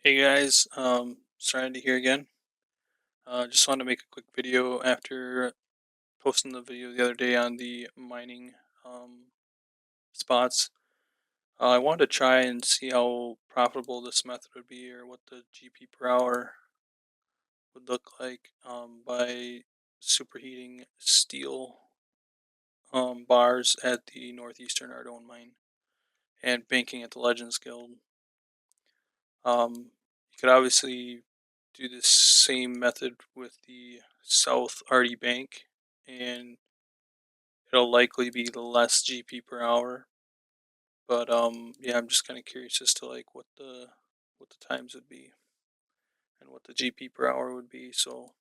Hey guys, starting to hear again. Just wanted to make a quick video after posting the video the other day on the mining spots. I wanted to try and see how profitable this method would be, or what the GP per hour would look like by superheating steel bars at the Northeastern Ardone mine and banking at the Legends Guild. You could obviously do the same method with the South Arty Bank, and it'll likely be less GP per hour. But yeah, I'm just kind of curious as to like what the times would be and what the GP per hour would be. So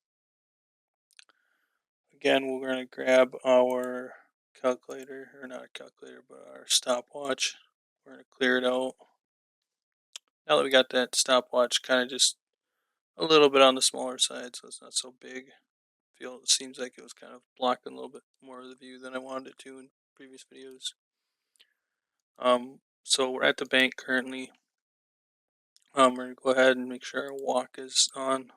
again, we're gonna grab our calculator, or not a calculator, but our stopwatch. We're gonna clear it out. Now that we got that stopwatch kind of just a little bit on the smaller side, so it's not so big. Feel it seems like it was kind of blocking a little bit more of the view than I wanted it to in previous videos. So we're at the bank currently. We're gonna go ahead and make sure our walk is on.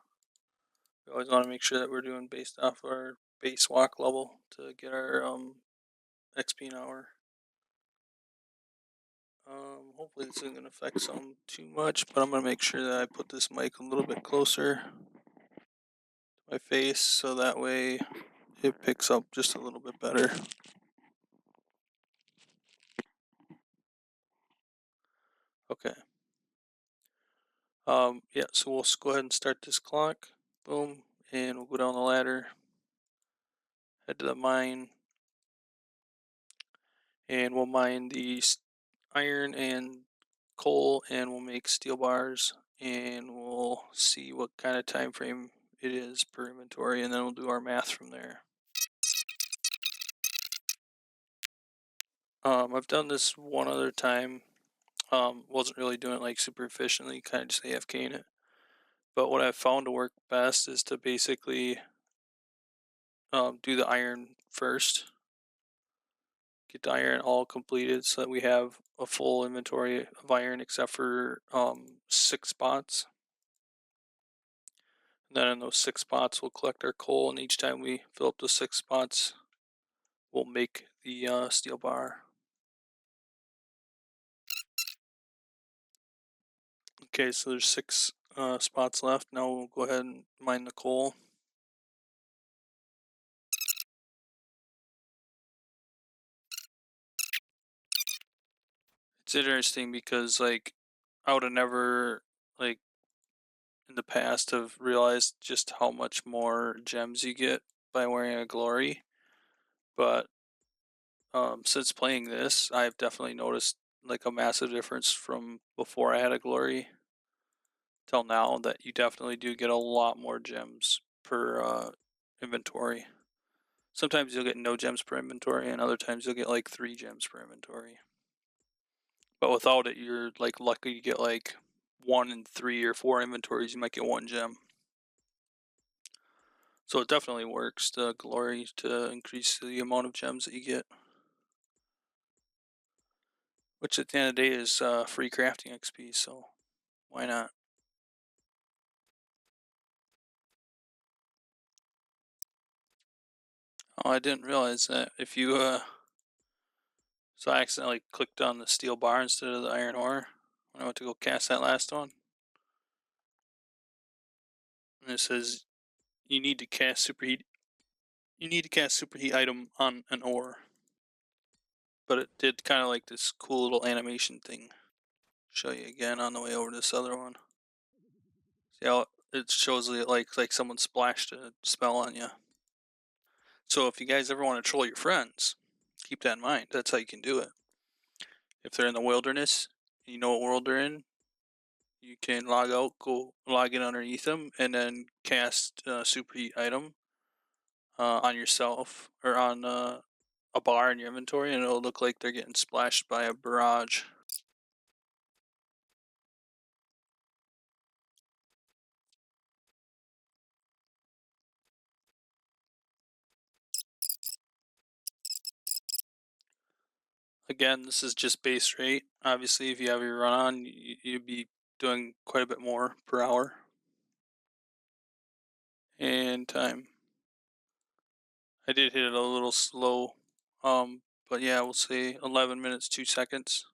We always want to make sure that we're doing based off our base walk level to get our XP an hour. Hopefully this isn't gonna affect some too much, but I'm gonna make sure that I put this mic a little bit closer to my face so that way it picks up just a little bit better. Okay. Yeah, so we'll go ahead and start this clock. Boom. And we'll go down the ladder, head to the mine, and we'll mine the iron and coal, and we'll make steel bars, and we'll see what kind of time frame it is per inventory, and then we'll do our math from there. I've done this one other time. Wasn't really doing it like super efficiently, kind of just AFK in it. But what I've found to work best is to basically do the iron first, get the iron all completed so that we have a full inventory of iron except for 6 spots. And then in those 6 spots, we'll collect our coal, and each time we fill up the 6 spots, we'll make the steel bar. Okay, so there's 6 spots left. Now we'll go ahead and mine the coal. It's interesting because like I would have never, like, in the past have realized just how much more gems you get by wearing a glory, but since playing this, I've definitely noticed like a massive difference from before I had a glory till now, that you definitely do get a lot more gems per inventory. Sometimes you'll get no gems per inventory, and other times you'll get like 3 gems per inventory. But without it, you're like lucky to get like 1 in 3 or 4 inventories. You might get 1 gem. So it definitely works, the glory, to increase the amount of gems that you get, which at the end of the day is free crafting XP. So why not? Oh, I didn't realize that if you so I accidentally clicked on the steel bar instead of the iron ore when I went to go cast that last one. And it says you need to cast superheat. You need to cast superheat item on an ore. But it did kind of like this cool little animation thing. Show you again on the way over to this other one. See how it shows it like someone splashed a spell on you. So if you guys ever want to troll your friends, keep that in mind. That's how you can do it. If they're in the wilderness, you know what world they're in, you can log out, go log in underneath them, and then cast superheat item on yourself or on a bar in your inventory, and it'll look like they're getting splashed by a barrage. Again, this is just base rate. Obviously, if you have your run on, you'd be doing quite a bit more per hour. And time. I did hit it a little slow. But yeah, we'll say 11 minutes 2 seconds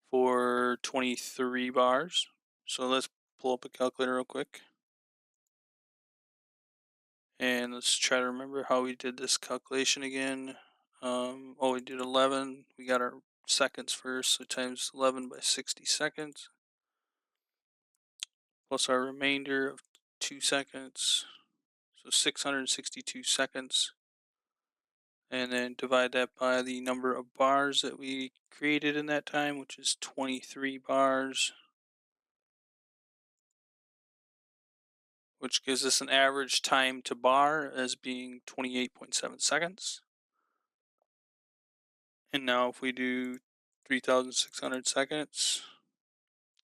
for 23 bars. So let's pull up a calculator real quick. And let's try to remember how we did this calculation again. We did 11. We got our seconds first, so times 11 by 60 seconds, plus our remainder of 2 seconds, so 662 seconds. And then divide that by the number of bars that we created in that time, which is 23 bars, which gives us an average time to bar as being 28.7 seconds. And now if we do 3,600 seconds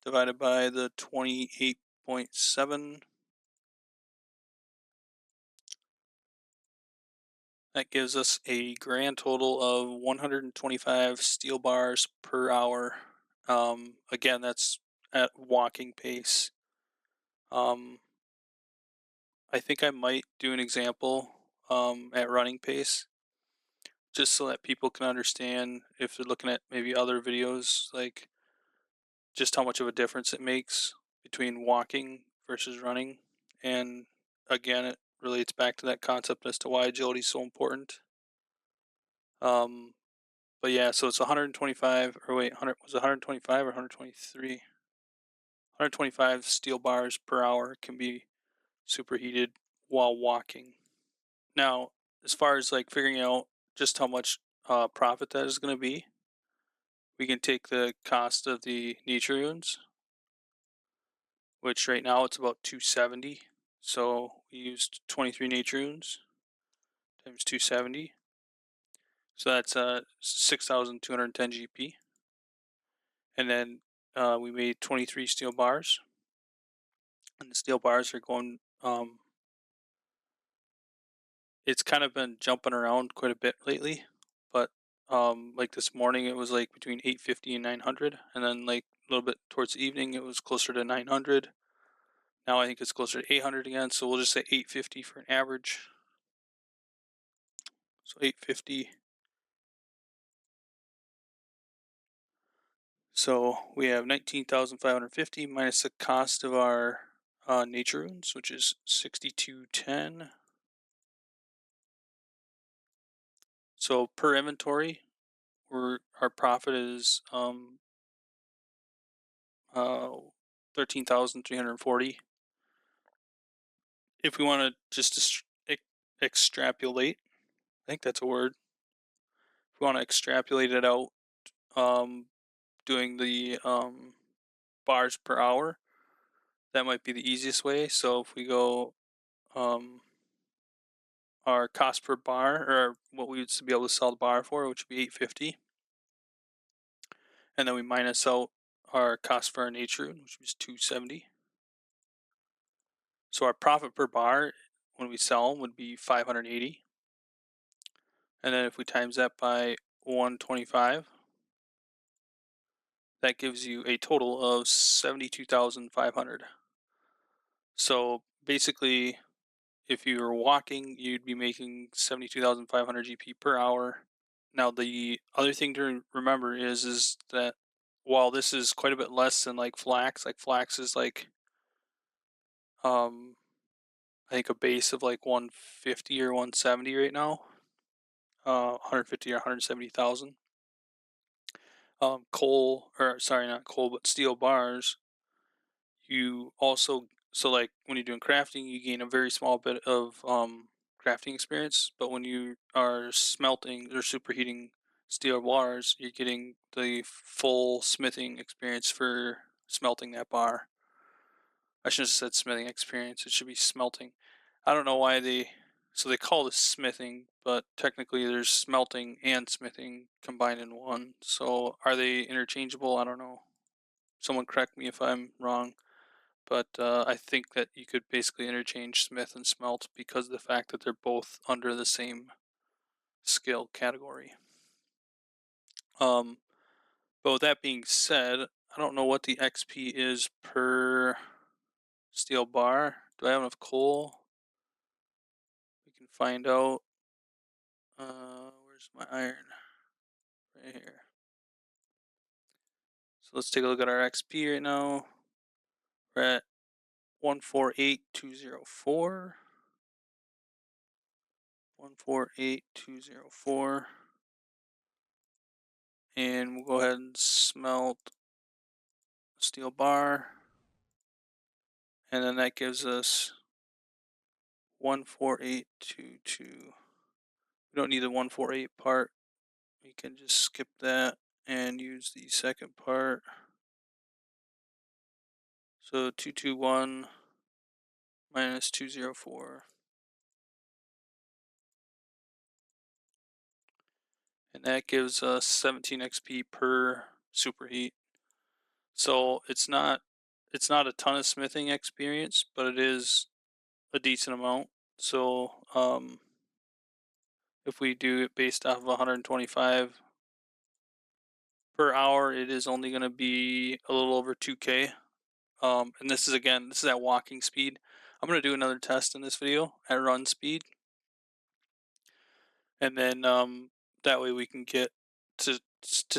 divided by the 28.7, that gives us a grand total of 125 steel bars per hour. Again, that's at walking pace. I think I might do an example at running pace, just so that people can understand if they're looking at maybe other videos, like just how much of a difference it makes between walking versus running. And again, it relates back to that concept as to why agility is so important. Um, but yeah, so it's 125, or wait, 100, was it 125 or 123? 125 steel bars per hour can be superheated while walking. Now, as far as like figuring out just how much profit that is going to be, we can take the cost of the nature runes, which right now it's about 270. So we used 23 nature runes times 270. So that's 6,210 GP. And then we made 23 steel bars. And the steel bars are going, it's kind of been jumping around quite a bit lately. But like this morning, it was like between 850 and 900. And then like a little bit towards the evening, it was closer to 900. Now I think it's closer to 800 again. So we'll just say 850 for an average. So 850. So we have 19,550 minus the cost of our nature runes, which is 6210. So per inventory, our profit is 13,340. If we want to just extrapolate, I think that's a word. If we want to extrapolate it out, doing the bars per hour, that might be the easiest way. So if we go our cost per bar, or what we would be able to sell the bar for, which would be 850, and then we minus out our cost for our nature rune, which is 270. So our profit per bar when we sell them would be 580. And then if we times that by 125, that gives you a total of 72,500. So basically, if you were walking, you'd be making 72,500 GP per hour. Now, the other thing to remember is that while this is quite a bit less than like flax is like I think a base of like 150 or 170 right now, 150 or 170,000. Coal, or sorry, not coal, but steel bars, you also, so like when you're doing crafting, you gain a very small bit of crafting experience, but when you are smelting or superheating steel bars, you're getting the full smithing experience for smelting that bar. I should have said smithing experience, it should be smelting. I don't know why so they call this smithing, but technically there's smelting and smithing combined in one. So are they interchangeable? I don't know. Someone correct me if I'm wrong. But I think that you could basically interchange smith and smelt because of the fact that they're both under the same skill category. But with that being said, I don't know what the XP is per steel bar. Do I have enough coal? We can find out. Where's my iron? Right here. So let's take a look at our XP right now. We're at 148204. 148204. And we'll go ahead and smelt steel bar. And then that gives us 14822. We don't need the 148 part. We can just skip that and use the second part. So 221 minus 204. And that gives us 17 XP per superheat. So it's not a ton of smithing experience, but it is a decent amount. So if we do it based off of 125 per hour, it is only going to be a little over 2K. And this is at walking speed. I'm going to do another test in this video at run speed, and then that way we can get to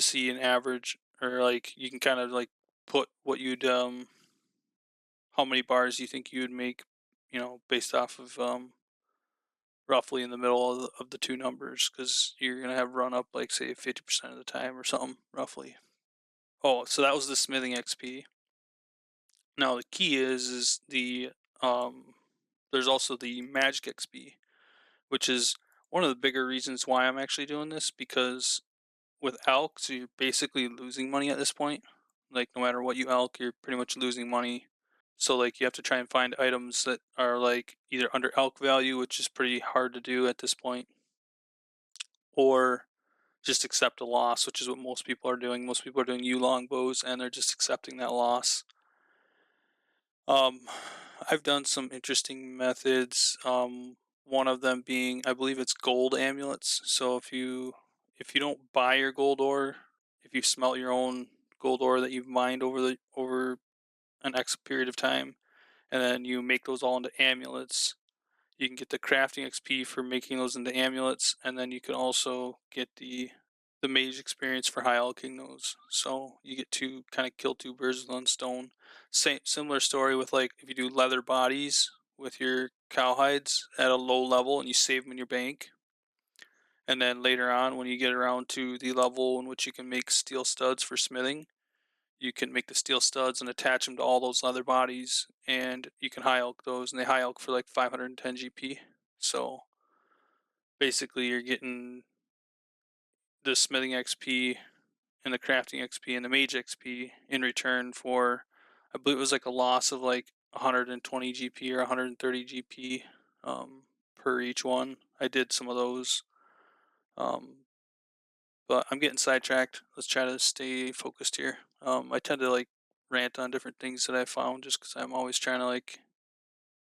see an average, or like you can kind of like put what you'd how many bars you think you would make, based off of roughly in the middle of the two numbers, because you're gonna have run up like say 50% of the time or something roughly. Oh, so that was the smithing XP. Now the key is the there's also the magic XP, which is one of the bigger reasons why I'm actually doing this, because with elk, so you're basically losing money at this point. Like no matter what you elk, you're pretty much losing money. So like you have to try and find items that are like either under elk value, which is pretty hard to do at this point, or just accept a loss, which is what most people are doing. Most people are doing U-long bows and they're just accepting that loss. Um, I've done some interesting methods. One of them being, I believe it's gold amulets. So if you don't buy your gold ore, if you smelt your own gold ore that you've mined over an X period of time, and then you make those all into amulets, you can get the crafting XP for making those into amulets, and then you can also get the mage experience for high alching those. So you get to kind of kill two birds with one stone. Similar story with like if you do leather bodies with your cowhides at a low level and you save them in your bank. And then later on, when you get around to the level in which you can make steel studs for smithing, you can make the steel studs and attach them to all those leather bodies, and you can high elk those, and they high elk for like 510 GP. So basically, you're getting the smithing XP and the crafting XP and the mage XP in return for, I believe it was like a loss of like 120 GP or 130 GP per each one. I did some of those, um, but I'm getting sidetracked. Let's try to stay focused here. I tend to like rant on different things that I found just because I'm always trying to like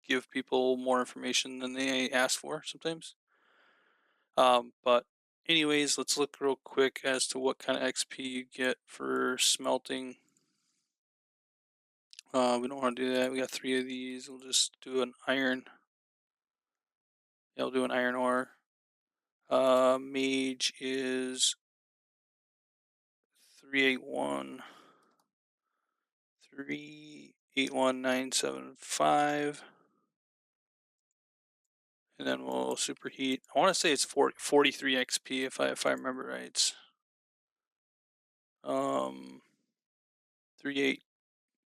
give people more information than they ask for sometimes. But anyways, let's look real quick as to what kind of XP you get for smelting. We don't want to do that. We got 3 of these. We'll just do an iron. Yeah, we'll do an iron ore. Mage is 381 381975. And then we'll superheat. I want to say it's 43 XP if I remember right. It's, 38.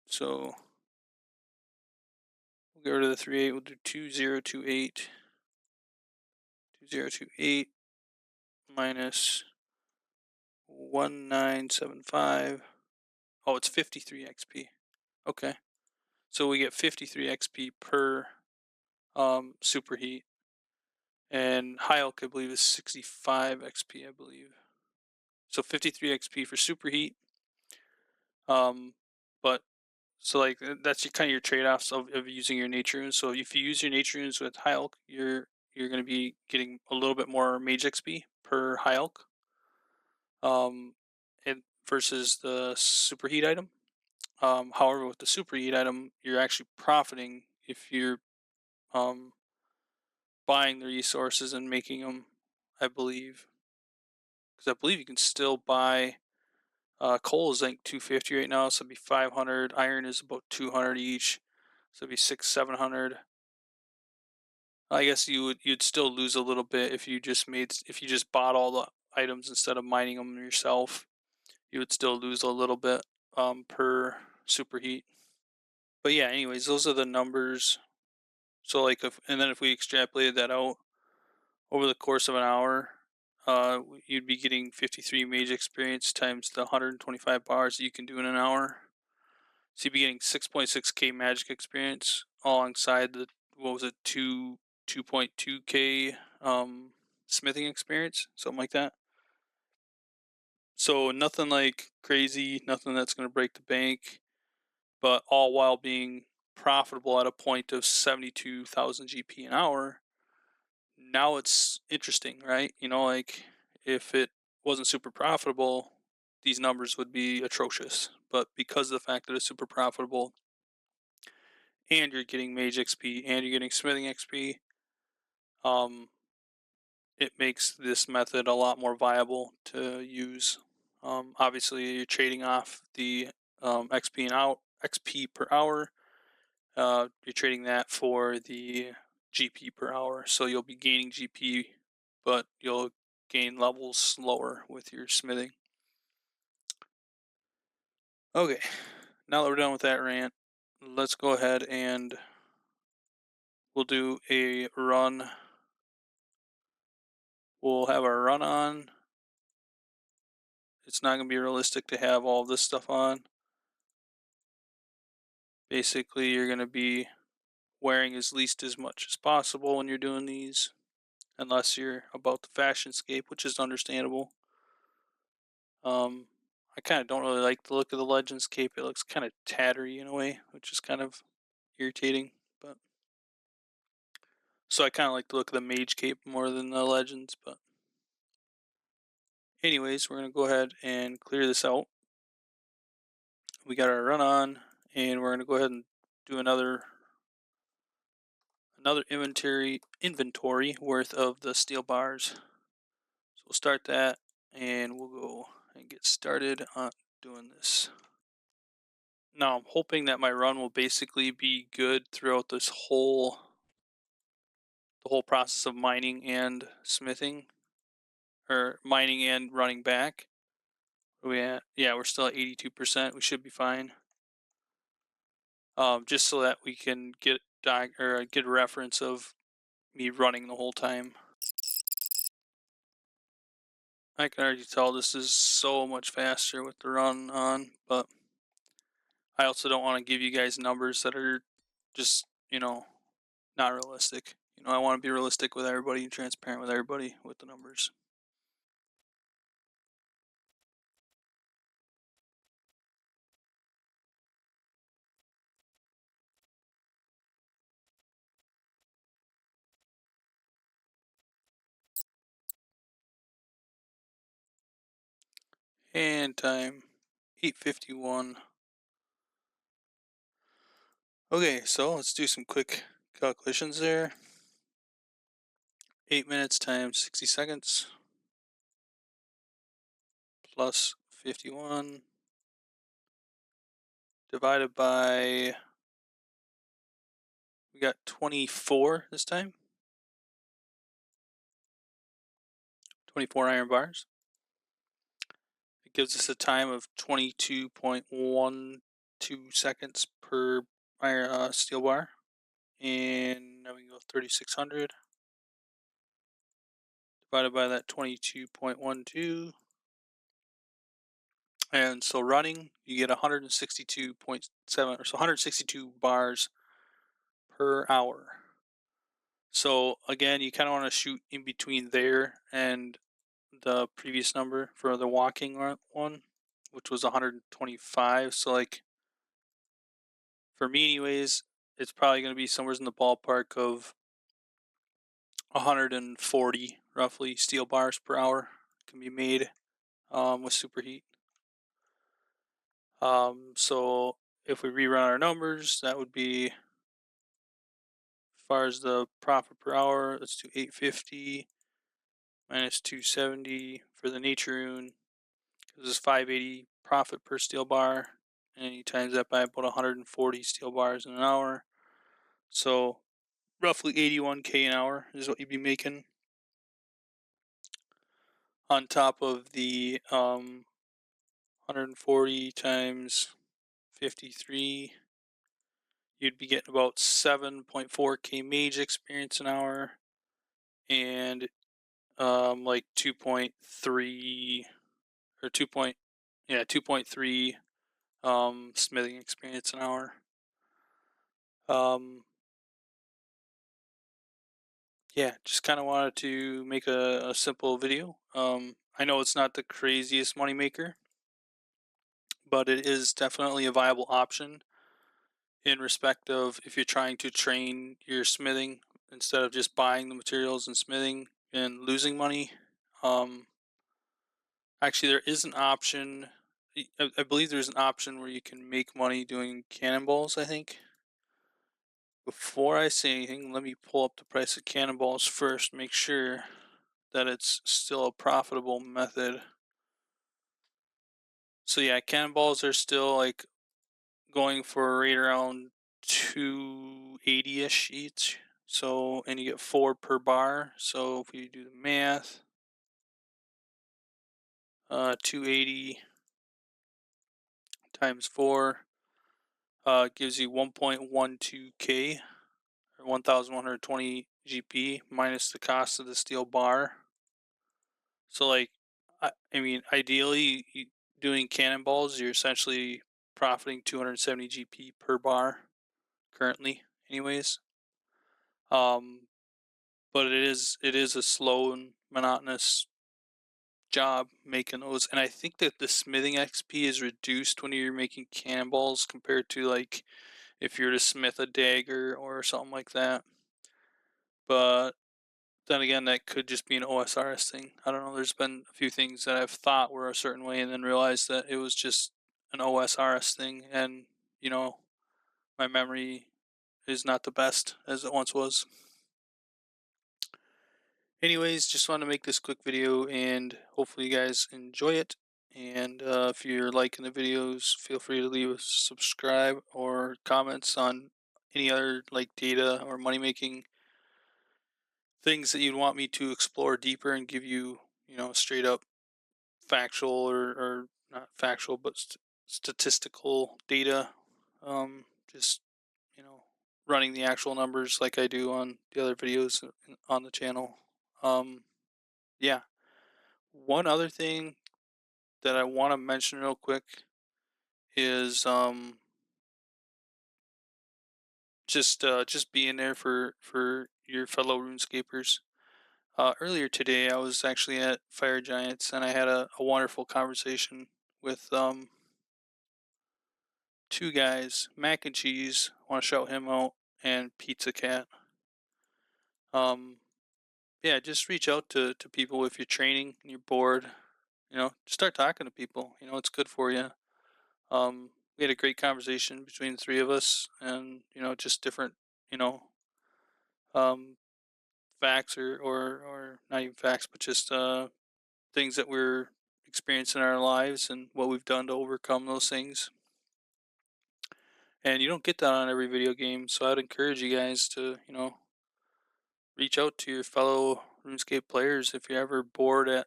So we'll get rid of the 38. We'll do 2028. 2028 minus 1975. Oh, it's 53 XP. Okay. So we get 53 XP per superheat. And high elk, I believe, is 65 XP, I believe. So 53 XP for superheat. But so like that's kind of your trade-offs of using your nature runes. So if you use your nature runes with high elk, you're going to be getting a little bit more mage XP per high elk, and versus the superheat item. However, with the superheat item, you're actually profiting if you're um, buying the resources and making them. I believe, because I believe you can still buy coal is like 250 right now, so it'd be 500. Iron is about 200 each, so it'd be 700. I guess you'd still lose a little bit if you just bought all the items instead of mining them yourself. You would still lose a little bit per superheat. But yeah, anyways, those are the numbers. So like if we extrapolated that out over the course of an hour, you'd be getting 53 mage experience times the 125 bars that you can do in an hour. So you'd be getting 6.6k magic experience alongside the what was it 2.2k smithing experience, something like that. So nothing like crazy, nothing that's going to break the bank, but all while being profitable at a point of 72,000 GP an hour. Now it's interesting, right? Like if it wasn't super profitable, these numbers would be atrocious. But because of the fact that it's super profitable and you're getting mage XP and you're getting smithing XP, um, it makes this method a lot more viable to use. Obviously, you're trading off the XP per hour. You're trading that for the GP per hour, so you'll be gaining GP, but you'll gain levels slower with your smithing. Okay, now that we're done with that rant, let's go ahead and we'll do a run. We'll have our run on. It's not going to be realistic to have all this stuff on. Basically, you're going to be wearing as least as much as possible when you're doing these, unless you're about the fashion scape, which is understandable. I kind of don't really like the look of the Legends cape. It looks kind of tattery in a way, which is kind of irritating. But so I kind of like the look of the Mage cape more than the Legends. But anyways, we're gonna go ahead and clear this out. We got our run on, and we're gonna go ahead and do another inventory worth of the steel bars. So we'll start that, and we'll go and get started on doing this. Now I'm hoping that my run will basically be good throughout the whole process of mining and smithing, or mining and running back. Where we at? Yeah, we're still at 82%. We should be fine. Just so that we can get get a reference of me running the whole time. I can already tell this is so much faster with the run on, but I also don't want to give you guys numbers that are just, not realistic. I want to be realistic with everybody and transparent with everybody with the numbers. And time 8:51. Okay, so let's do some quick calculations there. 8 minutes times 60 seconds plus 51 divided by, we got 24 this time. 24 iron bars. It gives us a time of 22.12 seconds per iron steel bar. And now we can go 3600 divided by that 22.12. And so running, you get 162.7, or so 162 bars per hour. So again, you kind of want to shoot in between there and the previous number for the walking one, which was 125. So like for me anyways, it's probably going to be somewhere in the ballpark of 140 roughly steel bars per hour can be made with superheat. So if we rerun our numbers, that would be, as far as the profit per hour, let's do 850 minus 270 for the nature rune. This is 580 profit per steel bar, and you times that by about 140 steel bars in an hour. So roughly 81K an hour is what you'd be making on top of the 140 times 53. You'd be getting about 7.4K mage experience an hour, and like 2.3 or 2.3 smithing experience an hour. Um, yeah, just kind of wanted to make a simple video. I know it's not the craziest moneymaker, but it is definitely a viable option in respect of if you're trying to train your smithing instead of just buying the materials and smithing and losing money. Um, Actually, there is an option. I believe there's an option where you can make money doing cannonballs, I think. Before I say anything, let me pull up the price of cannonballs first, make sure that it's still a profitable method. So yeah, cannonballs are still like going for right around 280-ish each. So, and you get 4 per bar. So if we do the math, 280 times 4 gives you 1.12K or 1,120 GP minus the cost of the steel bar. So like, I mean, ideally, doing cannonballs, you're essentially profiting 270 GP per bar currently, anyways. But it is a slow and monotonous job making those, and I think that the smithing XP is reduced when you're making cannonballs compared to like if you're to smith a dagger or something like that. But then again, that could just be an OSRS thing. I don't know. There's been a few things that I've thought were a certain way and then realized that it was just an OSRS thing, and you know, my memory is not the best as it once was. Anyways, just want to make this quick video and hopefully you guys enjoy it. And if you're liking the videos, feel free to leave a subscribe or comments on any other like data or money making things that you'd want me to explore deeper and give you, straight up factual or not factual, but statistical data. Just, you know, running the actual numbers like I do on the other videos on the channel. Yeah. One other thing that I want to mention real quick is just being there for your fellow RuneScapers. Earlier today, I was actually at Fire Giants and I had a wonderful conversation with two guys, Mac and Cheese. I want to shout him out, and Pizza Cat. Um, yeah, just reach out to people if you're training and you're bored. Start talking to people. It's good for you. We had a great conversation between the three of us, and just different, you know, um, facts or not even facts, but just things that we're experiencing in our lives and what we've done to overcome those things. And you don't get that on every video game, so I'd encourage you guys to, reach out to your fellow RuneScape players if you're ever bored at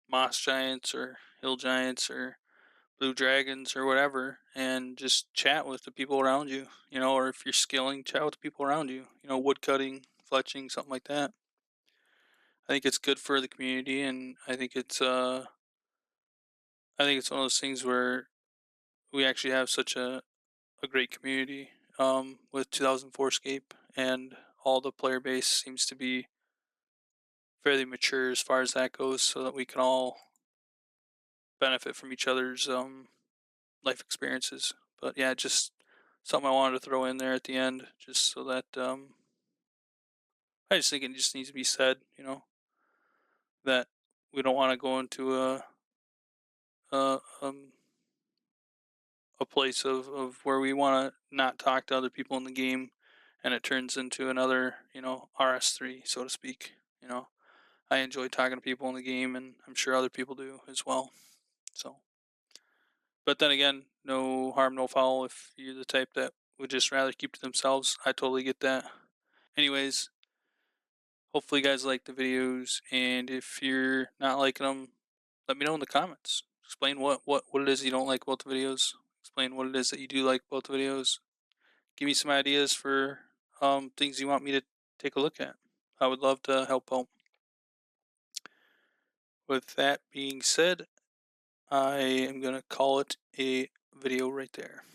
Moss Giants or Hill Giants or Blue Dragons or whatever, and just chat with the people around you, or if you're skilling, chat with the people around you, wood cutting, fletching, something like that. I think it's good for the community, and I think it's one of those things where we actually have such a great community with 2004 Scape, and all the player base seems to be fairly mature as far as that goes, so that we can all benefit from each other's life experiences. But yeah, just something I wanted to throw in there at the end, just so that I just think it just needs to be said, that we don't want to go into a a place of where we want to not talk to other people in the game, and it turns into another, RS3, so to speak. You know, I enjoy talking to people in the game, and I'm sure other people do as well. So, but then again, no harm, no foul. If you're the type that would just rather keep to themselves, I totally get that. Anyways, hopefully you guys like the videos, and if you're not liking them, let me know in the comments. Explain what it is you don't like about the videos. Explain what it is that you do like about the videos. Give me some ideas for things you want me to take a look at. I would love to help out. With that being said, I am gonna call it a video right there.